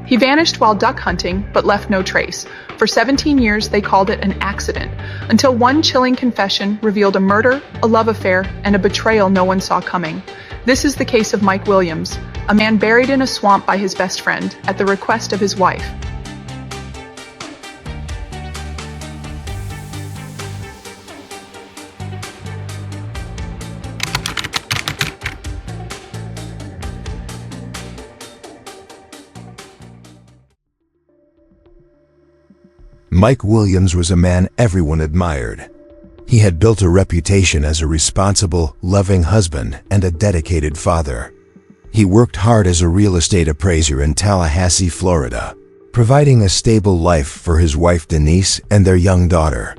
He vanished while duck hunting, but left no trace. For 17 years, they called it an accident, until one chilling confession revealed a murder, a love affair, and a betrayal no one saw coming. This is the case of Mike Williams, a man buried in a swamp by his best friend, at the request of his wife. Mike Williams was a man everyone admired. He had built a reputation as a responsible, loving husband and a dedicated father. He worked hard as a real estate appraiser in Tallahassee, Florida, providing a stable life for his wife Denise and their young daughter.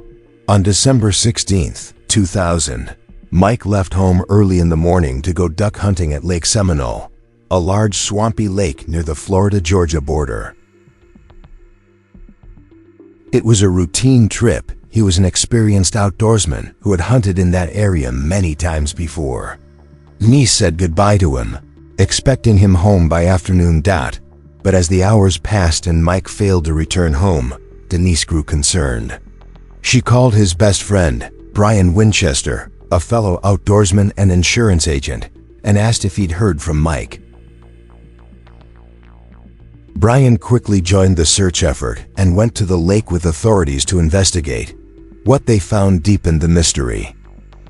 On December 16, 2000, Mike left home early in the morning to go duck hunting at Lake Seminole, a large swampy lake near the Florida-Georgia border. It was a routine trip. He was an experienced outdoorsman who had hunted in that area many times before. Denise said goodbye to him, expecting him home by afternoon dot, but as the hours passed and Mike failed to return home, Denise grew concerned. She called his best friend, Brian Winchester, a fellow outdoorsman and insurance agent, and asked if he'd heard from Mike. Brian quickly joined the search effort and went to the lake with authorities to investigate. What they found deepened the mystery.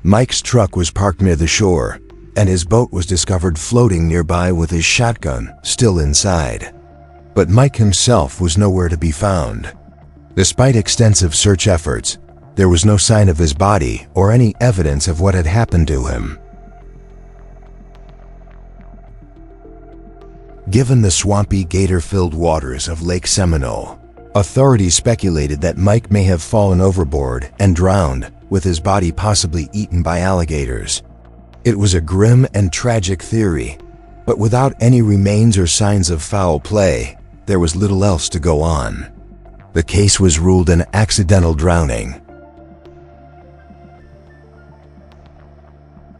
Mike's truck was parked near the shore, and his boat was discovered floating nearby with his shotgun still inside. But Mike himself was nowhere to be found. Despite extensive search efforts, there was no sign of his body or any evidence of what had happened to him. Given the swampy, gator-filled waters of Lake Seminole, authorities speculated that Mike may have fallen overboard and drowned, with his body possibly eaten by alligators. It was a grim and tragic theory, but without any remains or signs of foul play, there was little else to go on. The case was ruled an accidental drowning.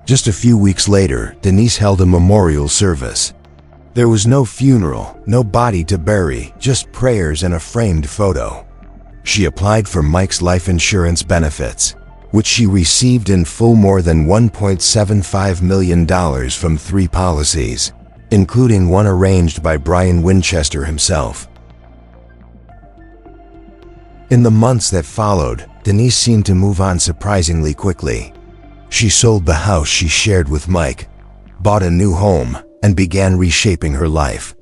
Just a few weeks later, Denise held a memorial service. There was no funeral, no body to bury, just prayers and a framed photo. She applied for Mike's life insurance benefits, which she received in full, more than $1.75 million from 3 policies, including one arranged by Brian Winchester himself. In the months that followed, Denise seemed to move on surprisingly quickly. She sold the house she shared with Mike, bought a new home, and began reshaping her life.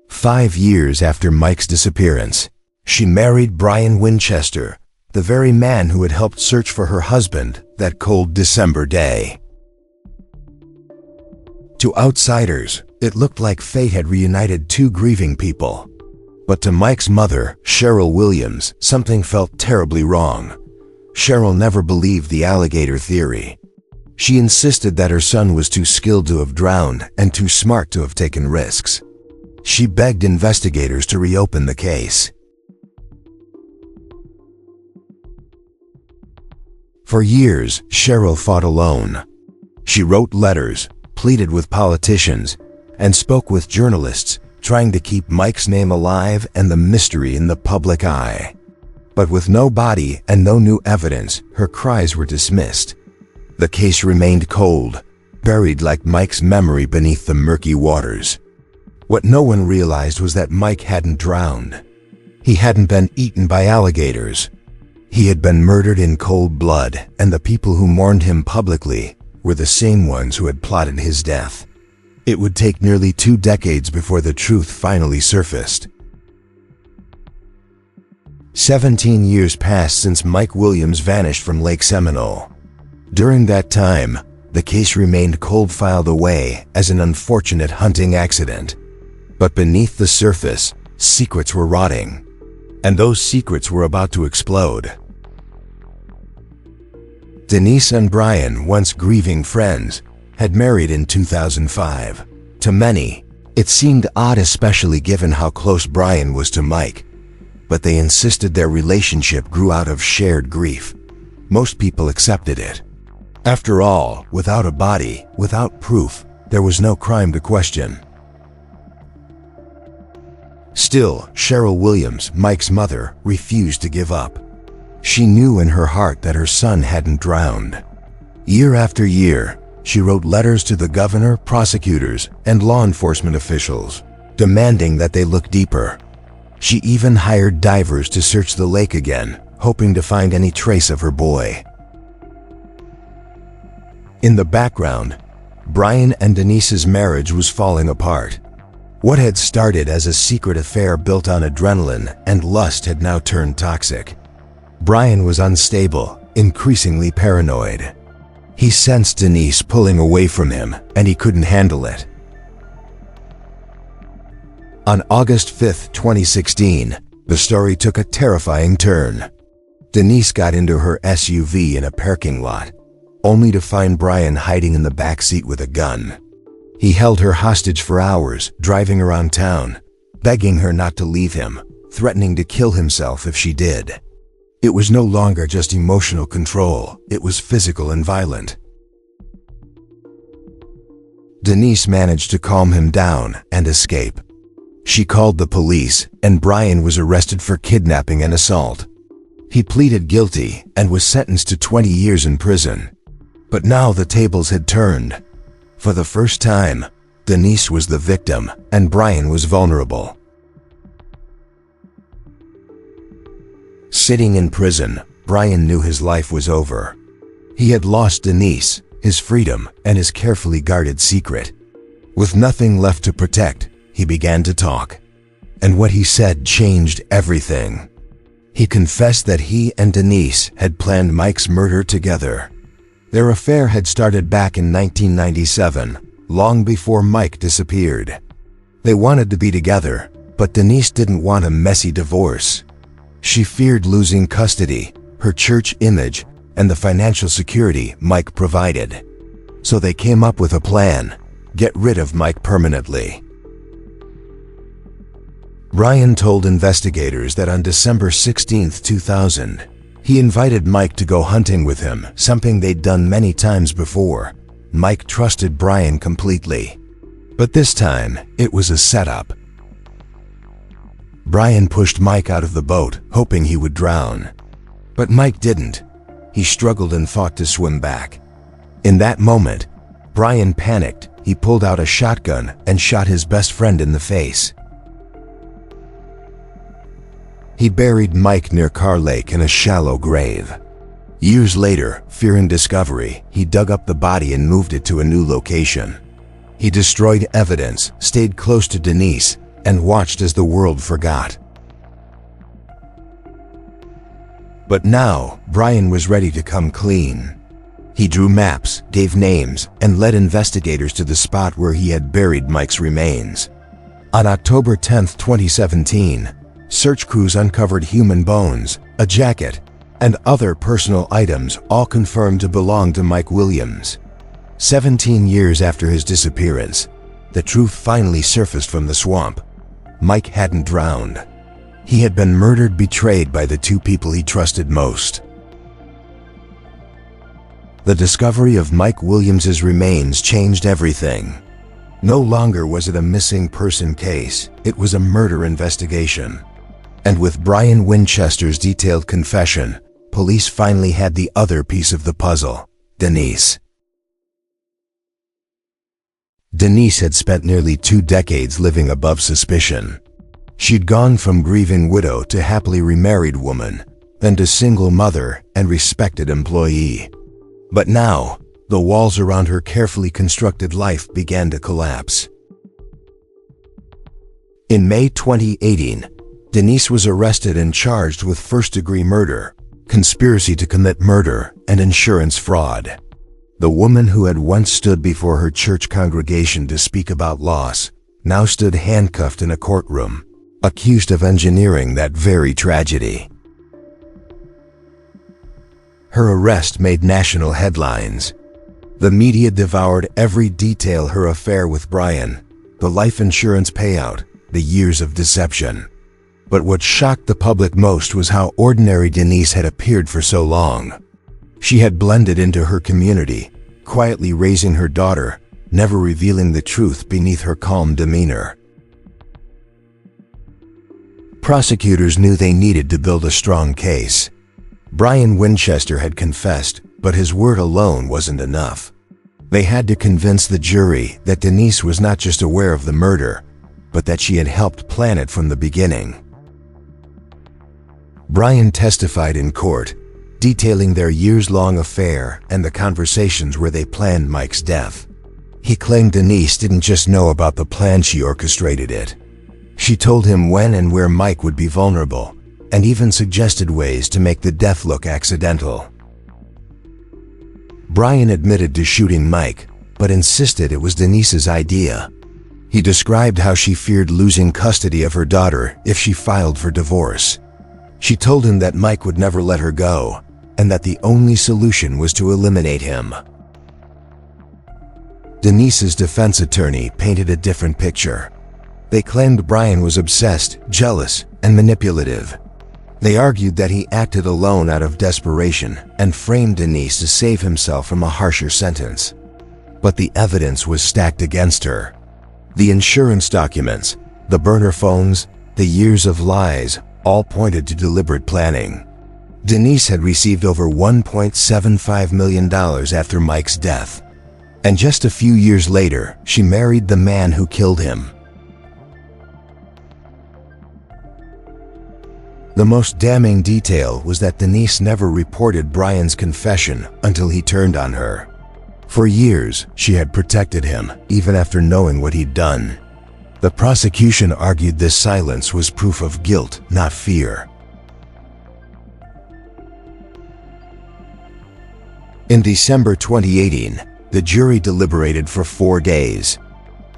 5 years after Mike's disappearance, she married Brian Winchester, the very man who had helped search for her husband that cold December day. To outsiders, it looked like fate had reunited 2 grieving people. But to Mike's mother, Cheryl Williams, something felt terribly wrong. Cheryl never believed the alligator theory. She insisted that her son was too skilled to have drowned and too smart to have taken risks. She begged investigators to reopen the case. For years, Cheryl fought alone. She wrote letters, pleaded with politicians, and spoke with journalists, trying to keep Mike's name alive and the mystery in the public eye. But with no body and no new evidence, her cries were dismissed. The case remained cold, buried like Mike's memory beneath the murky waters. What no one realized was that Mike hadn't drowned. He hadn't been eaten by alligators. He had been murdered in cold blood, and the people who mourned him publicly were the same ones who had plotted his death. It would take nearly 2 decades before the truth finally surfaced. 17 years passed since Mike Williams vanished from Lake Seminole. During that time, the case remained cold, filed away as an unfortunate hunting accident. But beneath the surface, secrets were rotting, and those secrets were about to explode. Denise and Brian, once grieving friends, had married in 2005. To many, it seemed odd, especially given how close Brian was to Mike, but they insisted their relationship grew out of shared grief. Most people accepted it. After all, without a body, without proof, there was no crime to question. Still, Cheryl Williams, Mike's mother, refused to give up. She knew in her heart that her son hadn't drowned. Year after year, she wrote letters to the governor, prosecutors, and law enforcement officials, demanding that they look deeper. She even hired divers to search the lake again, hoping to find any trace of her boy. In the background, Brian and Denise's marriage was falling apart. What had started as a secret affair built on adrenaline and lust had now turned toxic. Brian was unstable, increasingly paranoid. He sensed Denise pulling away from him, and he couldn't handle it. On August 5, 2016, the story took a terrifying turn. Denise got into her SUV in a parking lot, only to find Brian hiding in the back seat with a gun. He held her hostage for hours, driving around town, begging her not to leave him, threatening to kill himself if she did. It was no longer just emotional control, it was physical and violent. Denise managed to calm him down and escape. She called the police, and Brian was arrested for kidnapping and assault. He pleaded guilty and was sentenced to 20 years in prison. But now the tables had turned. For the first time, Denise was the victim, and Brian was vulnerable. Sitting in prison, Brian knew his life was over. He had lost Denise, his freedom, and his carefully guarded secret. With nothing left to protect, he began to talk. And what he said changed everything. He confessed that he and Denise had planned Mike's murder together. Their affair had started back in 1997, long before Mike disappeared. They wanted to be together, but Denise didn't want a messy divorce. She feared losing custody, her church image, and the financial security Mike provided. So they came up with a plan: get rid of Mike permanently. Brian told investigators that on December 16, 2000, he invited Mike to go hunting with him, something they'd done many times before. Mike trusted Brian completely. But this time, it was a setup. Brian pushed Mike out of the boat, hoping he would drown. But Mike didn't. He struggled and fought to swim back. In that moment, Brian panicked. He pulled out a shotgun and shot his best friend in the face. He buried Mike near Carr Lake in a shallow grave. Years later, fearing discovery, he dug up the body and moved it to a new location. He destroyed evidence, stayed close to Denise, and watched as the world forgot. But now, Brian was ready to come clean. He drew maps, gave names, and led investigators to the spot where he had buried Mike's remains. On October 10, 2017, search crews uncovered human bones, a jacket, and other personal items, all confirmed to belong to Mike Williams. 17 years after his disappearance, the truth finally surfaced from the swamp. Mike hadn't drowned. He had been murdered, betrayed by the two people he trusted most. The discovery of Mike Williams's remains changed everything. No longer was it a missing person case, it was a murder investigation. And with Brian Winchester's detailed confession, police finally had the other piece of the puzzle: Denise. Denise had spent nearly 2 decades living above suspicion. She'd gone from grieving widow to happily remarried woman, then to single mother and respected employee. But now, the walls around her carefully constructed life began to collapse. In May 2018, Denise was arrested and charged with first-degree murder, conspiracy to commit murder, and insurance fraud. The woman who had once stood before her church congregation to speak about loss now stood handcuffed in a courtroom, accused of engineering that very tragedy. Her arrest made national headlines. The media devoured every detail: her affair with Brian, the life insurance payout, the years of deception. But what shocked the public most was how ordinary Denise had appeared for so long. She had blended into her community, quietly raising her daughter, never revealing the truth beneath her calm demeanor. Prosecutors knew they needed to build a strong case. Brian Winchester had confessed, but his word alone wasn't enough. They had to convince the jury that Denise was not just aware of the murder, but that she had helped plan it from the beginning. Brian testified in court, detailing their years-long affair and the conversations where they planned Mike's death. He claimed Denise didn't just know about the plan, she orchestrated it. She told him when and where Mike would be vulnerable, and even suggested ways to make the death look accidental. Brian admitted to shooting Mike, but insisted it was Denise's idea. He described how she feared losing custody of her daughter if she filed for divorce. She told him that Mike would never let her go, and that the only solution was to eliminate him. Denise's defense attorney painted a different picture. They claimed Brian was obsessed, jealous, and manipulative. They argued that he acted alone out of desperation and framed Denise to save himself from a harsher sentence. But the evidence was stacked against her. The insurance documents, the burner phones, the years of lies all pointed to deliberate planning. Denise had received over $1.75 million after Mike's death. And just a few years later, she married the man who killed him. The most damning detail was that Denise never reported Brian's confession until he turned on her. For years, she had protected him, even after knowing what he'd done. The prosecution argued this silence was proof of guilt, not fear. In December 2018, the jury deliberated for 4 days.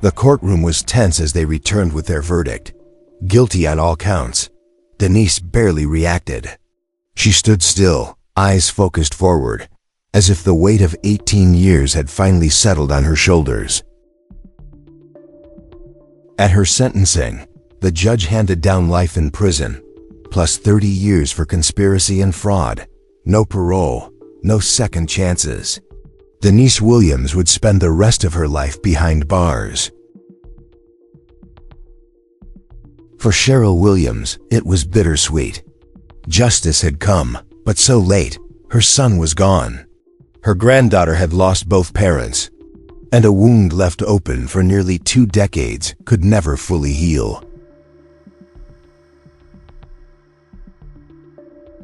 The courtroom was tense as they returned with their verdict. Guilty on all counts. Denise barely reacted. She stood still, eyes focused forward, as if the weight of 18 years had finally settled on her shoulders. At her sentencing, the judge handed down life in prison, plus 30 years for conspiracy and fraud, no parole, no second chances. Denise Williams would spend the rest of her life behind bars. For Cheryl Williams, it was bittersweet. Justice had come, but so late, her son was gone. Her granddaughter had lost both parents, and a wound left open for nearly 2 decades could never fully heal.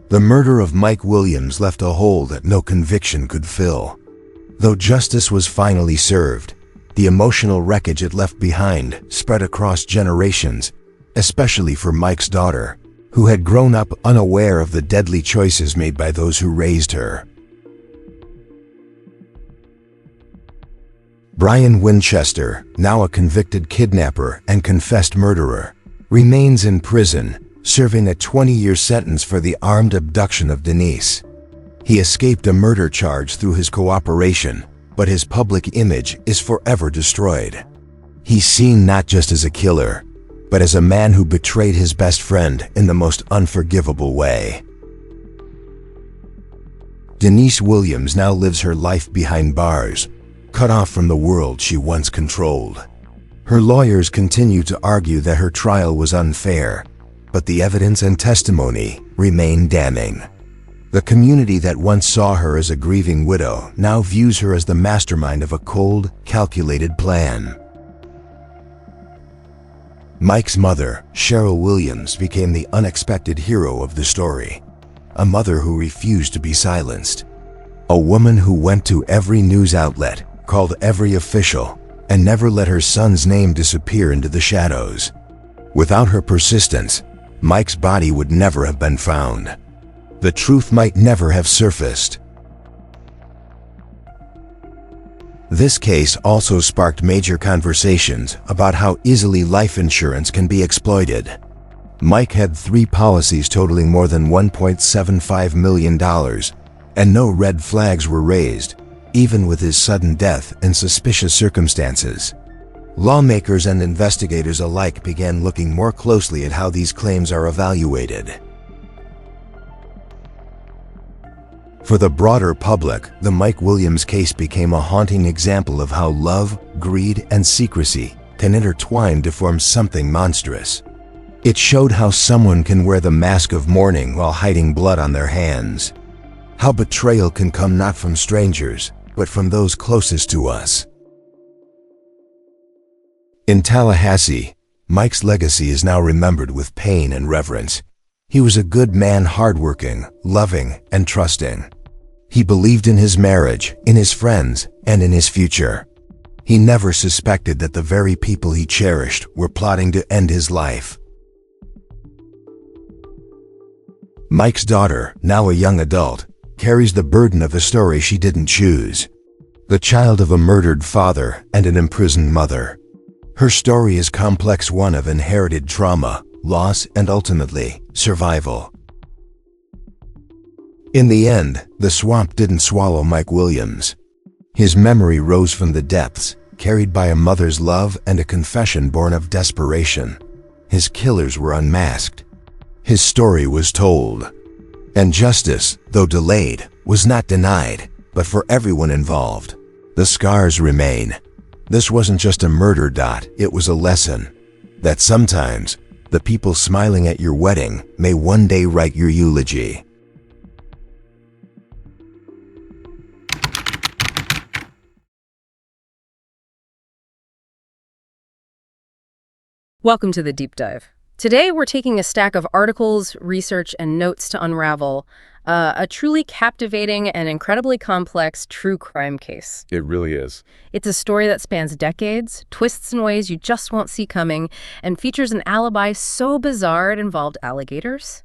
The murder of Mike Williams left a hole that no conviction could fill. Though justice was finally served, the emotional wreckage it left behind spread across generations, especially for Mike's daughter, who had grown up unaware of the deadly choices made by those who raised her. Brian Winchester, now a convicted kidnapper and confessed murderer, remains in prison, serving a 20-year sentence for the armed abduction of Denise. He escaped a murder charge through his cooperation, but his public image is forever destroyed. He's seen not just as a killer, but as a man who betrayed his best friend in the most unforgivable way. Denise Williams now lives her life behind bars, cut off from the world she once controlled. Her lawyers continue to argue that her trial was unfair, but the evidence and testimony remain damning. The community that once saw her as a grieving widow now views her as the mastermind of a cold, calculated plan. Mike's mother, Cheryl Williams, became the unexpected hero of the story. A mother who refused to be silenced. A woman who went to every news outlet, called every official, and never let her son's name disappear into the shadows. Without her persistence, Mike's body would never have been found. The truth might never have surfaced. This case also sparked major conversations about how easily life insurance can be exploited. Mike had 3 policies totaling more than $1.75 million, and no red flags were raised, even with his sudden death in suspicious circumstances. Lawmakers and investigators alike began looking more closely at how these claims are evaluated. For the broader public, the Mike Williams case became a haunting example of how love, greed, and secrecy can intertwine to form something monstrous. It showed how someone can wear the mask of mourning while hiding blood on their hands. How betrayal can come not from strangers, but from those closest to us. In Tallahassee, Mike's legacy is now remembered with pain and reverence. He was a good man, hardworking, loving, and trusting. He believed in his marriage, in his friends, and in his future. He never suspected that the very people he cherished were plotting to end his life. Mike's daughter, now a young adult, carries the burden of a story she didn't choose. The child of a murdered father and an imprisoned mother. Her story is a complex one of inherited trauma, loss, and ultimately, survival. In the end, the swamp didn't swallow Mike Williams. His memory rose from the depths, carried by a mother's love and a confession born of desperation. His killers were unmasked. His story was told. And justice, though delayed, was not denied, but for everyone involved. The scars remain. This wasn't just a murder. It was a lesson that sometimes the people smiling at your wedding may one day write your eulogy. Welcome to the Deep Dive. Today, we're taking a stack of articles, research, and notes to unravel a truly captivating and incredibly complex true crime case. It really is. It's a story that spans decades, twists in ways you just won't see coming, and features an alibi so bizarre it involved alligators.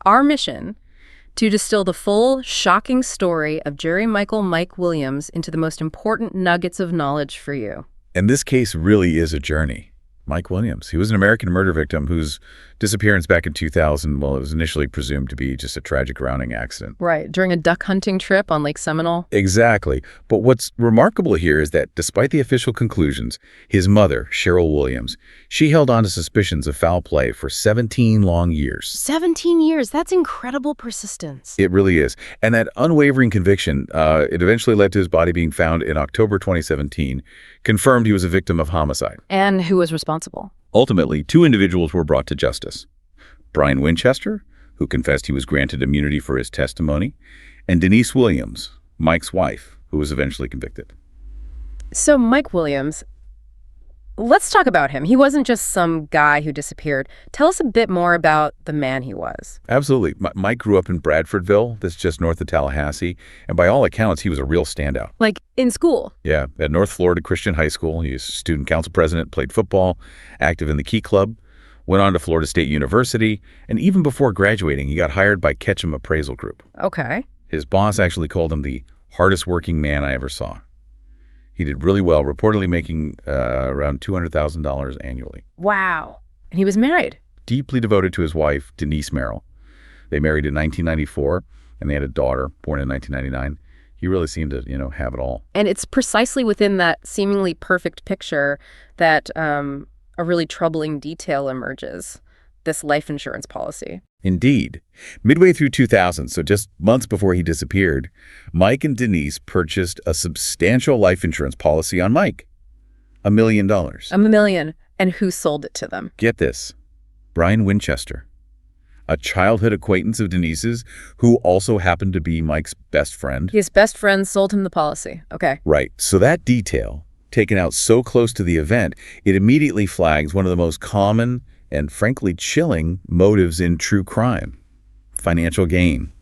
Our mission: to distill the full, shocking story of Jerry Michael Mike Williams into the most important nuggets of knowledge for you. And this case really is a journey. Mike Williams, he was an American murder victim whose disappearance back in 2000, well, it was initially presumed to be just a tragic drowning accident. Right, during a duck hunting trip on Lake Seminole. Exactly. But what's remarkable here is that despite the official conclusions, his mother, Cheryl Williams, she held on to suspicions of foul play for 17 long years. 17 years, that's incredible persistence. It really is. And that unwavering conviction, it eventually led to his body being found in October 2017, confirmed he was a victim of homicide. And who was responsible? Ultimately, two individuals were brought to justice. Brian Winchester, who confessed he was granted immunity for his testimony, and Denise Williams, Mike's wife, who was eventually convicted. So Mike Williams, let's talk about him. He wasn't just some guy who disappeared. Tell us a bit more about the man he was. Absolutely. Mike grew up in Bradfordville, that's just north of Tallahassee, and by all accounts, he was a real standout. Like in school? Yeah, at North Florida Christian High School. He was student council president, played football, active in the Key Club, went on to Florida State University, and even before graduating, he got hired by Ketchum Appraisal Group. Okay. His boss actually called him the hardest working man I ever saw. He did really well, reportedly making around $200,000 annually. Wow. And he was married. Deeply devoted to his wife, Denise Merrill. They married in 1994, and they had a daughter born in 1999. He really seemed to, have it all. And it's precisely within that seemingly perfect picture that a really troubling detail emerges, this life insurance policy. Indeed. Midway through 2000, so just months before he disappeared, Mike and Denise purchased a substantial life insurance policy on Mike. $1 million. $1 million. And who sold it to them? Get this. Brian Winchester, a childhood acquaintance of Denise's, who also happened to be Mike's best friend. His best friend sold him the policy. Okay. Right. So that detail, taken out so close to the event, it immediately flags one of the most common and frankly chilling motives in true crime: financial gain.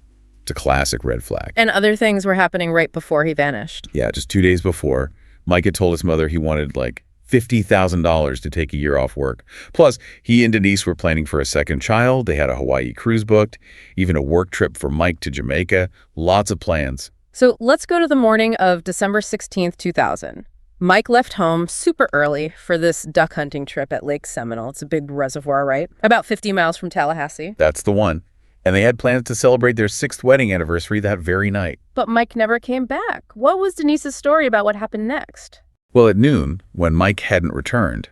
It's a classic red flag. And other things were happening right before he vanished. Yeah, just 2 days before, Mike had told his mother he wanted like $50,000 to take a year off work. Plus, he and Denise were planning for a second child. They had a Hawaii cruise booked, even a work trip for Mike to Jamaica. Lots of plans. So let's go to the morning of December 16th, 2000. Mike left home super early for this duck hunting trip at Lake Seminole. It's a big reservoir, right? About 50 miles from Tallahassee. That's the one. And they had plans to celebrate their 6th wedding anniversary that very night. But Mike never came back. What was Denise's story about what happened next? Well, at noon, when Mike hadn't returned,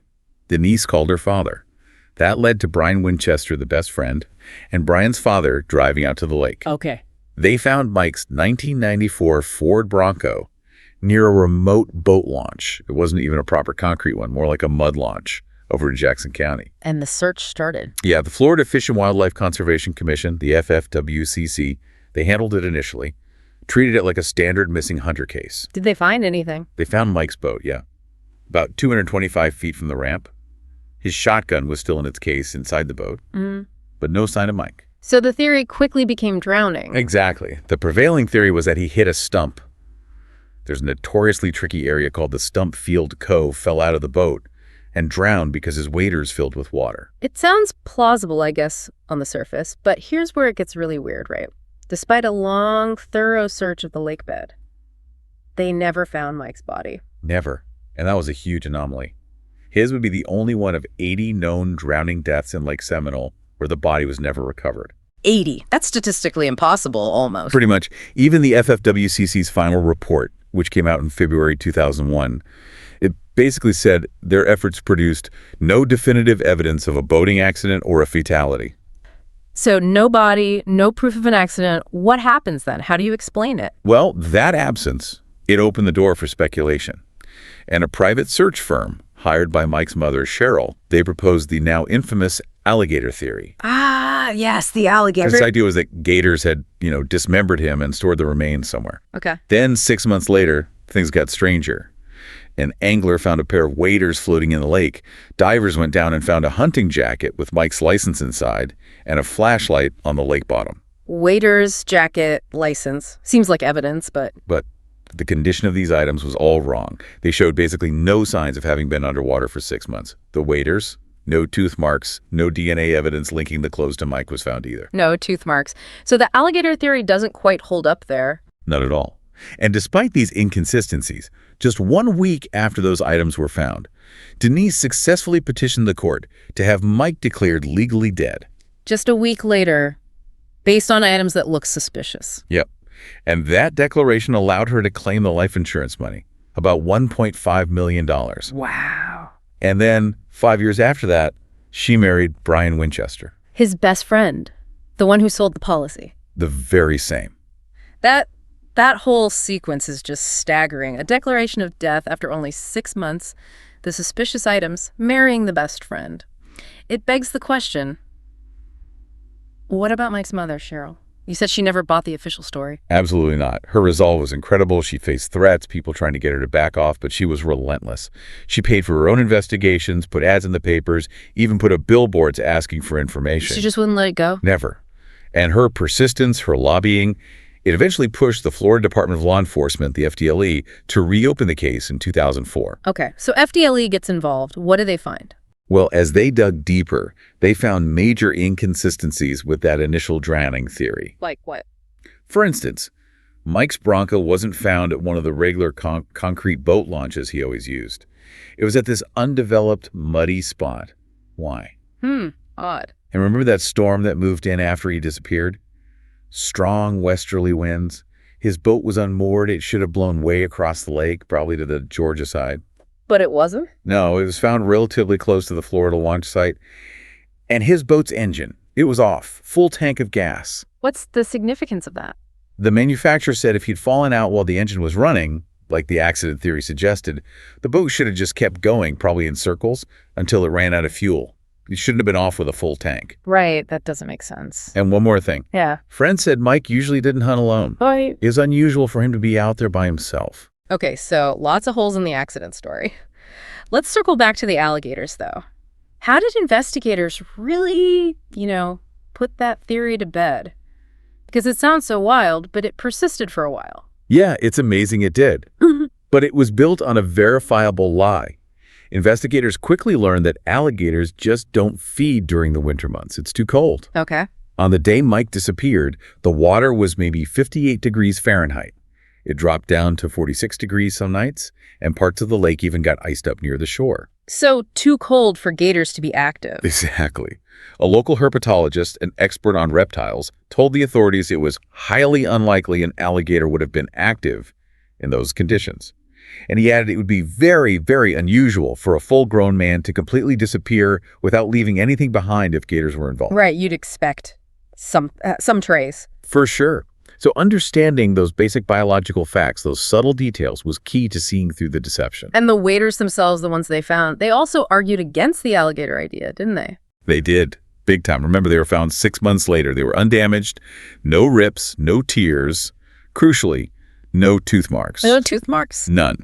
Denise called her father. That led to Brian Winchester, the best friend, and Brian's father driving out to the lake. Okay. They found Mike's 1994 Ford Bronco near a remote boat launch. It wasn't even a proper concrete one, more like a mud launch, over in Jackson County. And the search started. Yeah, the Florida Fish and Wildlife Conservation Commission, the FFWCC, they handled it initially, treated it like a standard missing hunter case. Did they find anything? They found Mike's boat, yeah, about 225 feet from the ramp. His shotgun was still in its case inside the boat, but no sign of Mike. So the theory quickly became drowning. Exactly. The prevailing theory was that he hit a stump. There's a notoriously tricky area called the Stump Field Cove, fell out of the boat, and drowned because his waders filled with water. It sounds plausible, I guess, on the surface, but here's where it gets really weird, right? Despite a long, thorough search of the lake bed, they never found Mike's body. Never. And that was a huge anomaly. His would be the only one of 80 known drowning deaths in Lake Seminole where the body was never recovered. 80. That's statistically impossible, almost. Pretty much. Even the FFWCC's final report, which came out in February 2001, it basically said their efforts produced no definitive evidence of a boating accident or a fatality. So no body, no proof of an accident. What happens then? How do you explain it? Well, that absence, it opened the door for speculation. And a private search firm hired by Mike's mother, Cheryl, they proposed the now infamous alligator theory. Ah, yes, the alligator. This idea was that gators had, dismembered him and stored the remains somewhere. Okay. Then 6 months later, things got stranger. An angler found a pair of waders floating in the lake. Divers went down and found a hunting jacket with Mike's license inside and a flashlight on the lake bottom. Waiter's jacket, license. Seems like evidence, but... But the condition of these items was all wrong. They showed basically no signs of having been underwater for 6 months. The waders, no tooth marks, no DNA evidence linking the clothes to Mike was found either. No tooth marks. So the alligator theory doesn't quite hold up there. Not at all. And despite these inconsistencies, just 1 week after those items were found, Denise successfully petitioned the court to have Mike declared legally dead. Just a week later, based on items that look suspicious. Yep. And that declaration allowed her to claim the life insurance money, about $1.5 million. Wow. And then 5 years after that, she married Brian Winchester. His best friend, the one who sold the policy. The very same. That whole sequence is just staggering. A declaration of death after only 6 months, the suspicious items, marrying the best friend. It begs the question, what about Mike's mother, Cheryl? You said she never bought the official story. Absolutely not. Her resolve was incredible. She faced threats, people trying to get her to back off, but she was relentless. She paid for her own investigations, put ads in the papers, even put up billboards asking for information. She just wouldn't let it go? Never. And her persistence, her lobbying, it eventually pushed the Florida Department of Law Enforcement, the FDLE, to reopen the case in 2004. Okay, so FDLE gets involved. What do they find? Well, as they dug deeper, they found major inconsistencies with that initial drowning theory. Like what? For instance, Mike's Bronco wasn't found at one of the regular concrete boat launches he always used. It was at this undeveloped, muddy spot. Why? Odd. And remember that storm that moved in after he disappeared? Strong westerly winds. His boat was unmoored. It should have blown way across the lake, probably to the Georgia side. But it wasn't? No, it was found relatively close to the Florida launch site. And his boat's engine, it was off, full tank of gas. What's the significance of that? The manufacturer said if he'd fallen out while the engine was running, like the accident theory suggested, the boat should have just kept going, probably in circles, until it ran out of fuel. It shouldn't have been off with a full tank. Right, that doesn't make sense. And one more thing. Yeah. Friends said Mike usually didn't hunt alone. Right. It was unusual for him to be out there by himself. Okay, so lots of holes in the accident story. Let's circle back to the alligators, though. How did investigators really, put that theory to bed? Because it sounds so wild, but it persisted for a while. Yeah, it's amazing it did. But it was built on a verifiable lie. Investigators quickly learned that alligators just don't feed during the winter months. It's too cold. Okay. On the day Mike disappeared, the water was maybe 58 degrees Fahrenheit. It dropped down to 46 degrees some nights, and parts of the lake even got iced up near the shore. So too cold for gators to be active. Exactly. A local herpetologist, an expert on reptiles, told the authorities it was highly unlikely an alligator would have been active in those conditions. And he added it would be very, very unusual for a full-grown man to completely disappear without leaving anything behind if gators were involved. Right, you'd expect some trace. For sure. So understanding those basic biological facts, those subtle details, was key to seeing through the deception. And the waiters themselves, the ones they found, they also argued against the alligator idea, didn't they? They did. Big time. Remember, they were found 6 months later. They were undamaged, no rips, no tears. Crucially, no tooth marks. No tooth marks? None.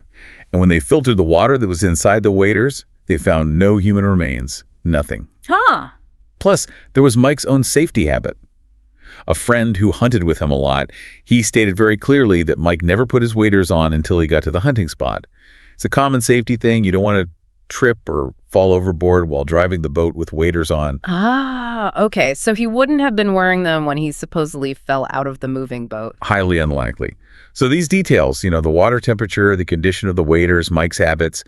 And when they filtered the water that was inside the waders, they found no human remains. Nothing. Huh. Plus, there was Mike's own safety habit. A friend who hunted with him a lot, he stated very clearly that Mike never put his waders on until he got to the hunting spot. It's a common safety thing. You don't want to trip or fall overboard while driving the boat with waders on. Ah, okay. So he wouldn't have been wearing them when he supposedly fell out of the moving boat. Highly unlikely. So these details, the water temperature, the condition of the waders, Mike's habits,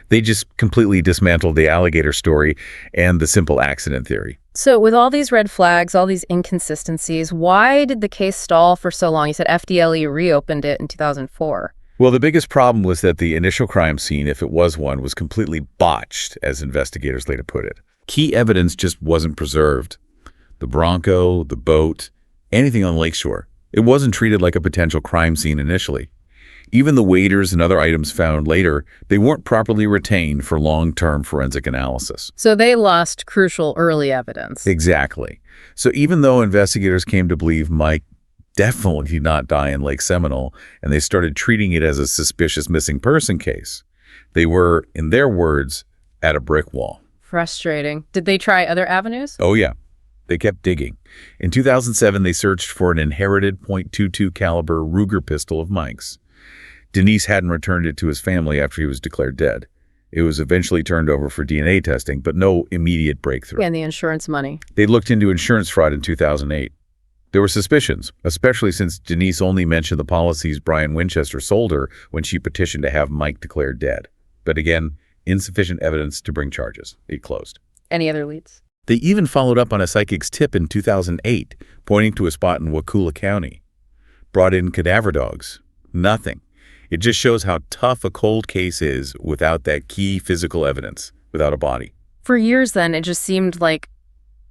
they just completely dismantled the alligator story and the simple accident theory. So with all these red flags, all these inconsistencies, why did the case stall for so long? You said FDLE reopened it in 2004. Well, the biggest problem was that the initial crime scene, if it was one, was completely botched, as investigators later put it. Key evidence just wasn't preserved. The Bronco, the boat, anything on the lakeshore. It wasn't treated like a potential crime scene initially. Even the waders and other items found later, they weren't properly retained for long-term forensic analysis. So they lost crucial early evidence. Exactly. So even though investigators came to believe Mike definitely did not die in Lake Seminole, and they started treating it as a suspicious missing person case, they were, in their words, at a brick wall. Frustrating. Did they try other avenues? Oh, yeah. They kept digging. In 2007, they searched for an inherited .22 caliber Ruger pistol of Mike's. Denise hadn't returned it to his family after he was declared dead. It was eventually turned over for DNA testing, but no immediate breakthrough. And the insurance money. They looked into insurance fraud in 2008. There were suspicions, especially since Denise only mentioned the policies Brian Winchester sold her when she petitioned to have Mike declared dead. But again, insufficient evidence to bring charges. It closed. Any other leads? They even followed up on a psychic's tip in 2008, pointing to a spot in Wakulla County. Brought in cadaver dogs. Nothing. It just shows how tough a cold case is without that key physical evidence, without a body. For years then, it just seemed like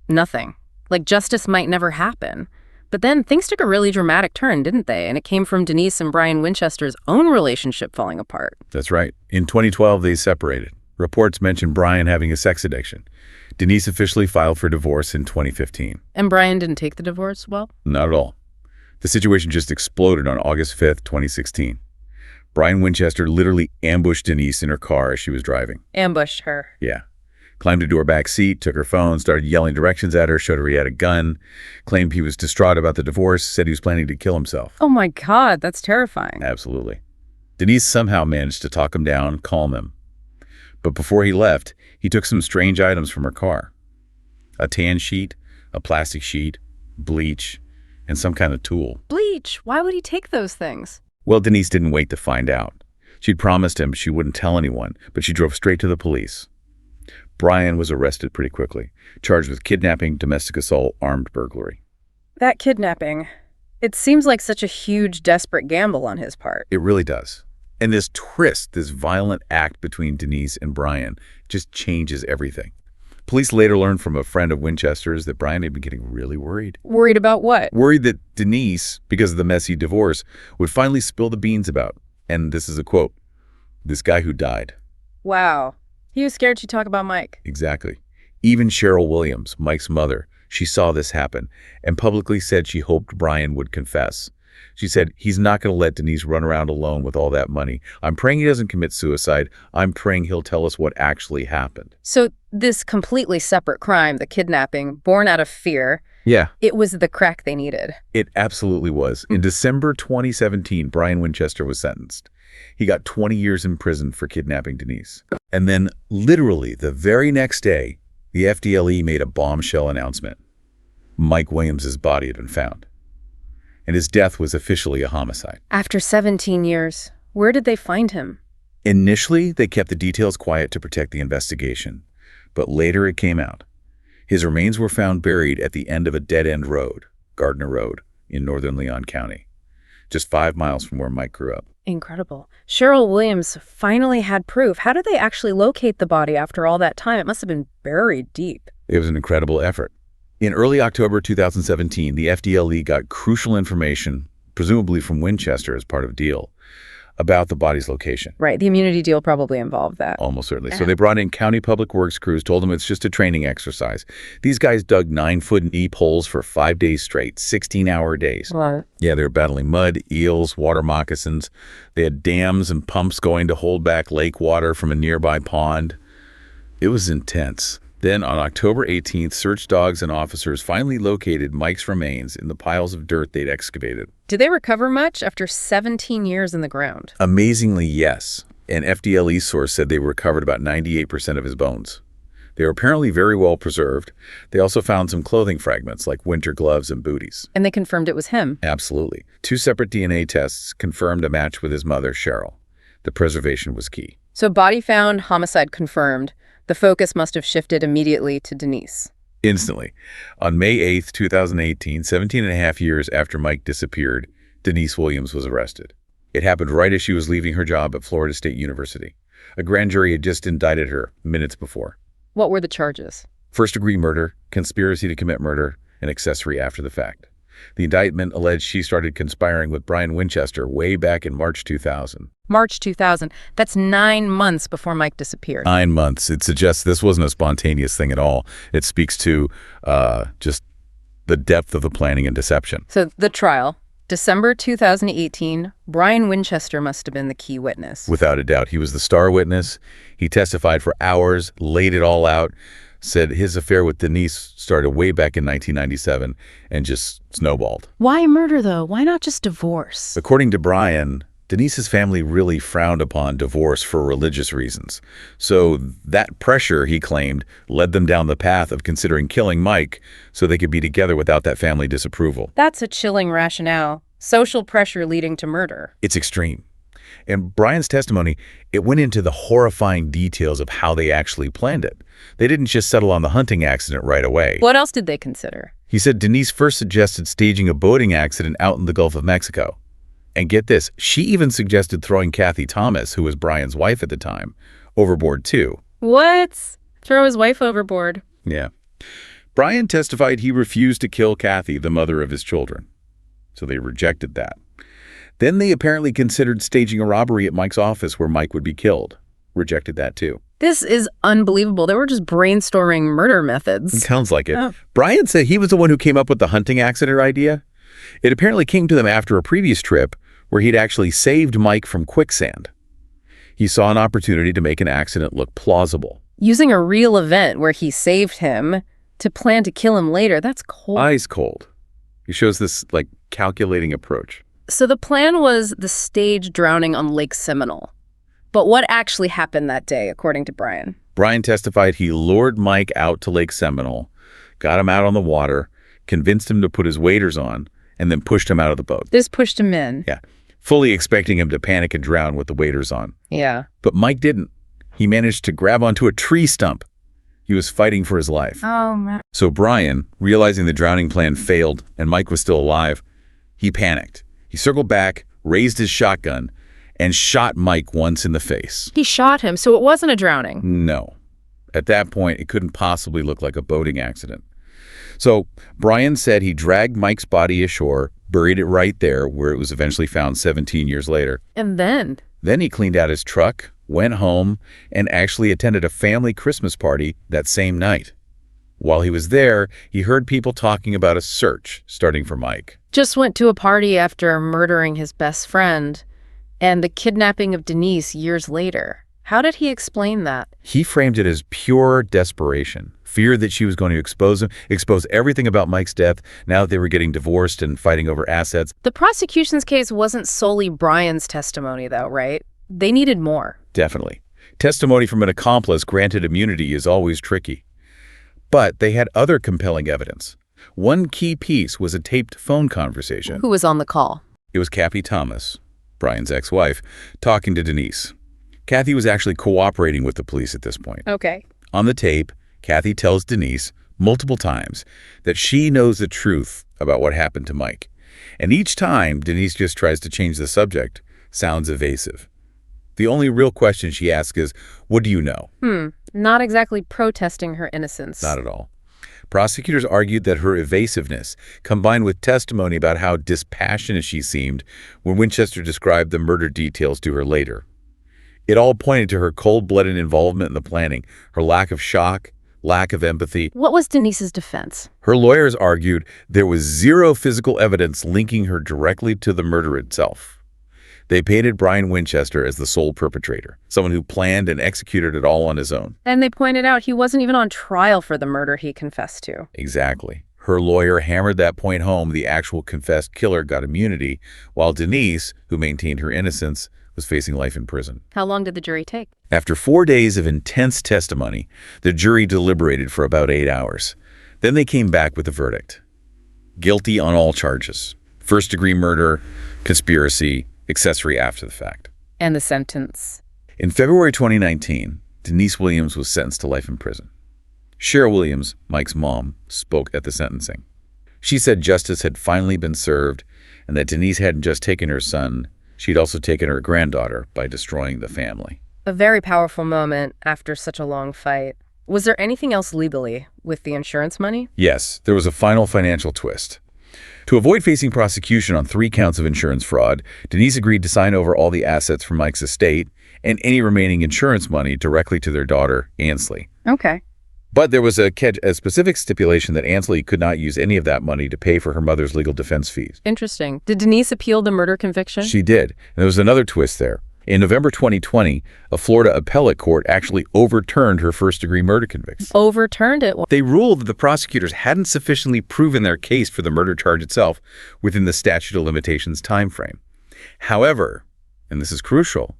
nothing. Like justice might never happen. But then things took a really dramatic turn, didn't they? And it came from Denise and Brian Winchester's own relationship falling apart. That's right. In 2012, they separated. Reports mentioned Brian having a sex addiction. Denise officially filed for divorce in 2015. And Brian didn't take the divorce well? Not at all. The situation just exploded on August 5th, 2016. Brian Winchester literally ambushed Denise in her car as she was driving. Ambushed her. Yeah. Climbed into her back seat, took her phone, started yelling directions at her, showed her he had a gun, claimed he was distraught about the divorce, said he was planning to kill himself. Oh my God, that's terrifying. Absolutely. Denise somehow managed to talk him down, calm him. But before he left, he took some strange items from her car. A tan sheet, a plastic sheet, bleach, and some kind of tool. Bleach? Why would he take those things? Well, Denise didn't wait to find out. She'd promised him she wouldn't tell anyone, but she drove straight to the police. Brian was arrested pretty quickly, charged with kidnapping, domestic assault, armed burglary. That kidnapping, it seems like such a huge, desperate gamble on his part. It really does. And this twist, this violent act between Denise and Brian, just changes everything. Police later learned from a friend of Winchester's that Brian had been getting really worried. Worried about what? Worried that Denise, because of the messy divorce, would finally spill the beans about, and this is a quote, this guy who died. Wow. He was scared she'd talk about Mike. Exactly. Even Cheryl Williams, Mike's mother, she saw this happen and publicly said she hoped Brian would confess. She said, he's not going to let Denise run around alone with all that money. I'm praying he doesn't commit suicide. I'm praying he'll tell us what actually happened. So this completely separate crime, the kidnapping, born out of fear, yeah, it was the crack they needed. It absolutely was. In December 2017, Brian Winchester was sentenced. He got 20 years in prison for kidnapping Denise. And then, literally the very next day, the FDLE made a bombshell announcement. Mike Williams' body had been found. And his death was officially a homicide. After 17 years, where did they find him? Initially, they kept the details quiet to protect the investigation. But later it came out. His remains were found buried at the end of a dead-end road, Gardner Road, in northern Leon County, just 5 miles from where Mike grew up. Incredible. Cheryl Williams finally had proof. How did they actually locate the body after all that time? It must have been buried deep. It was an incredible effort. In early October 2017, the FDLE got crucial information presumably from Winchester as part of a deal, about the body's location. Right, the immunity deal probably involved that. Almost certainly. So they brought in county public works crews, told them it's just a training exercise. These guys dug 9-foot deep holes for 5 days straight, 16-hour days. Well, Yeah, they were battling mud, eels, water moccasins. They had dams and pumps going to hold back lake water from a nearby pond. It was intense. Then on October 18th, search dogs and officers finally located Mike's remains in the piles of dirt they'd excavated. did they recover much after 17 years in the ground? Amazingly, yes. An FDLE source said they recovered about 98% of his bones. They were apparently very well preserved. They also found some clothing fragments like winter gloves and booties. And they confirmed it was him. Absolutely. 2 separate DNA tests confirmed a match with his mother, Cheryl. The preservation was key. So body found, homicide confirmed. The focus must have shifted immediately to Denise. Instantly. On May 8th, 2018, 17 and a half years after Mike disappeared, Denise Williams was arrested. It happened right as she was leaving her job at Florida State University. A grand jury had just indicted her minutes before. What were the charges? First-degree murder, conspiracy to commit murder, and accessory after the fact. The indictment alleged she started conspiring with Brian Winchester way back in March 2000. March 2000. That's 9 months before Mike disappeared. 9 months. It suggests this wasn't a spontaneous thing at all. It speaks to just the depth of the planning and deception. So the trial, December 2018, Brian Winchester must have been the key witness. Without a doubt. He was the star witness. He testified for hours, laid it all out, said his affair with Denise started way back in 1997 and just snowballed. Why murder, though? Why not just divorce? According to Brian, Denise's family really frowned upon divorce for religious reasons. So that pressure, he claimed, led them down the path of considering killing Mike so they could be together without that family disapproval. That's a chilling rationale. Social pressure leading to murder. It's extreme. In Brian's testimony, it went into the horrifying details of how they actually planned it. They didn't just settle on the hunting accident right away. What else did they consider? He said Denise first suggested staging a boating accident out in the Gulf of Mexico. And get this, she even suggested throwing Kathy Thomas, who was Brian's wife at the time, overboard too. What? Throw his wife overboard. Yeah. Brian testified he refused to kill Kathy, the mother of his children. So they rejected that. Then they apparently considered staging a robbery at Mike's office where Mike would be killed. Rejected that too. This is unbelievable. They were just brainstorming murder methods. It sounds like it. Oh. Brian said he was the one who came up with the hunting accident idea. It apparently came to them after a previous trip where he'd actually saved Mike from quicksand. He saw an opportunity to make an accident look plausible. Using a real event where he saved him to plan to kill him later, that's cold. Ice cold. He shows this, calculating approach. So the plan was the stage drowning on Lake Seminole. But what actually happened that day, according to Brian? Brian testified he lured Mike out to Lake Seminole, got him out on the water, convinced him to put his waders on, and then pushed him out of the boat. This pushed him in. Yeah, fully expecting him to panic and drown with the waders on. Yeah. But Mike didn't. He managed to grab onto a tree stump. He was fighting for his life. Oh, man. So Brian, realizing the drowning plan failed and Mike was still alive, he panicked. He circled back, raised his shotgun, and shot Mike once in the face. He shot him, so it wasn't a drowning. No. At that point, it couldn't possibly look like a boating accident. So Brian said he dragged Mike's body ashore, buried it right there where it was eventually found 17 years later. And then? Then he cleaned out his truck, went home, and actually attended a family Christmas party that same night. While he was there, he heard people talking about a search starting for Mike. Just went to a party after murdering his best friend and the kidnapping of Denise years later. How did he explain that? He framed it as pure desperation, fear that she was going to expose him, expose everything about Mike's death now that they were getting divorced and fighting over assets. The prosecution's case wasn't solely Brian's testimony, though, right? They needed more. Definitely. Testimony from an accomplice granted immunity is always tricky. But they had other compelling evidence. One key piece was a taped phone conversation. Who was on the call? It was Kathy Thomas, Brian's ex-wife, talking to Denise. Kathy was actually cooperating with the police at this point. Okay. On the tape, Kathy tells Denise multiple times that she knows the truth about what happened to Mike. And each time, Denise just tries to change the subject, sounds evasive. The only real question she asks is, what do you know? Not exactly protesting her innocence. Not at all. Prosecutors argued that her evasiveness, combined with testimony about how dispassionate she seemed when Winchester described the murder details to her later, it all pointed to her cold-blooded involvement in the planning, her lack of shock, lack of empathy. What was Denise's defense? Her lawyers argued there was zero physical evidence linking her directly to the murder itself. They painted Brian Winchester as the sole perpetrator, someone who planned and executed it all on his own. And they pointed out he wasn't even on trial for the murder he confessed to. Exactly. Her lawyer hammered that point home. The actual confessed killer got immunity, while Denise, who maintained her innocence, was facing life in prison. How long did the jury take? After 4 days of intense testimony, the jury deliberated for about 8 hours. Then they came back with a verdict. Guilty on all charges. First-degree murder, conspiracy, accessory after the fact. And the sentence? In February 2019, Denise Williams was sentenced to life in prison. Cheryl Williams, Mike's mom, spoke at the sentencing. She said justice had finally been served and that Denise hadn't just taken her son, she'd also taken her granddaughter by destroying the family. A very powerful moment after such a long fight. Was there anything else legally with the insurance money? Yes, there was a final financial twist. To avoid facing prosecution on 3 counts of insurance fraud, Denise agreed to sign over all the assets from Mike's estate and any remaining insurance money directly to their daughter, Ansley. Okay. But there was a specific stipulation that Ansley could not use any of that money to pay for her mother's legal defense fees. Interesting. Did Denise appeal the murder conviction? She did. And there was another twist there. In November 2020, a Florida appellate court actually overturned her first-degree murder conviction. Overturned it? They ruled that the prosecutors hadn't sufficiently proven their case for the murder charge itself within the statute of limitations timeframe. However, and this is crucial,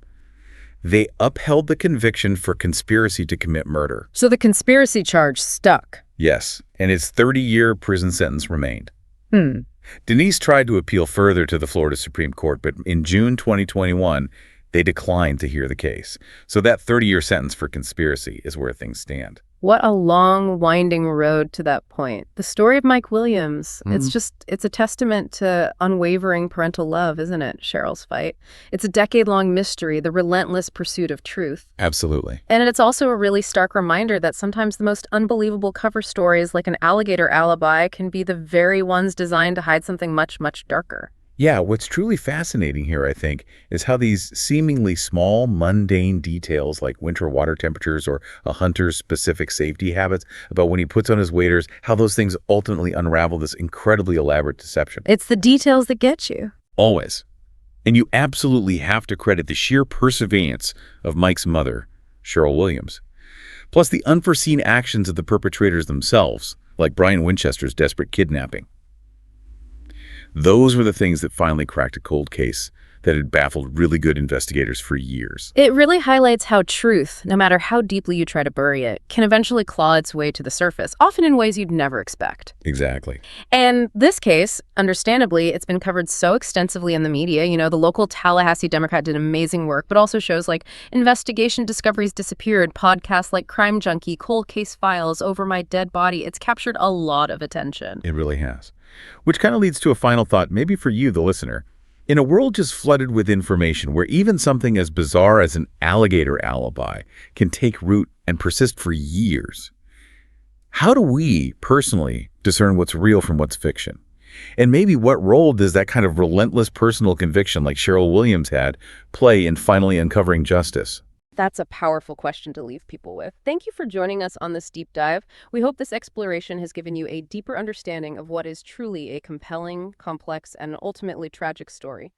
they upheld the conviction for conspiracy to commit murder. So the conspiracy charge stuck? Yes, and his 30-year prison sentence remained. Denise tried to appeal further to the Florida Supreme Court, but in June 2021, they declined to hear the case. So that 30-year sentence for conspiracy is where things stand. What a long, winding road to that point. The story of Mike Williams, it's a testament to unwavering parental love, isn't it, Cheryl's fight? It's a decade-long mystery, the relentless pursuit of truth. Absolutely. And it's also a really stark reminder that sometimes the most unbelievable cover stories, like an alligator alibi, can be the very ones designed to hide something much, much darker. Yeah, what's truly fascinating here, I think, is how these seemingly small, mundane details like winter water temperatures or a hunter's specific safety habits about when he puts on his waders, how those things ultimately unravel this incredibly elaborate deception. It's the details that get you. Always. And you absolutely have to credit the sheer perseverance of Mike's mother, Cheryl Williams, plus the unforeseen actions of the perpetrators themselves, like Brian Winchester's desperate kidnapping. Those were the things that finally cracked a cold case that had baffled really good investigators for years. It really highlights how truth, no matter how deeply you try to bury it, can eventually claw its way to the surface, often in ways you'd never expect. Exactly. And this case, understandably, it's been covered so extensively in the media. You know, the local Tallahassee Democrat did amazing work, but also shows like Investigation Discoveries Disappeared, podcasts like Crime Junkie, Cold Case Files, Over My Dead Body. It's captured a lot of attention. It really has. Which kind of leads to a final thought, maybe for you, the listener. In a world just flooded with information where even something as bizarre as an alligator alibi can take root and persist for years, how do we personally discern what's real from what's fiction? And maybe what role does that kind of relentless personal conviction like Cheryl Williams had play in finally uncovering justice? That's a powerful question to leave people with. Thank you for joining us on this deep dive. We hope this exploration has given you a deeper understanding of what is truly a compelling, complex, and ultimately tragic story.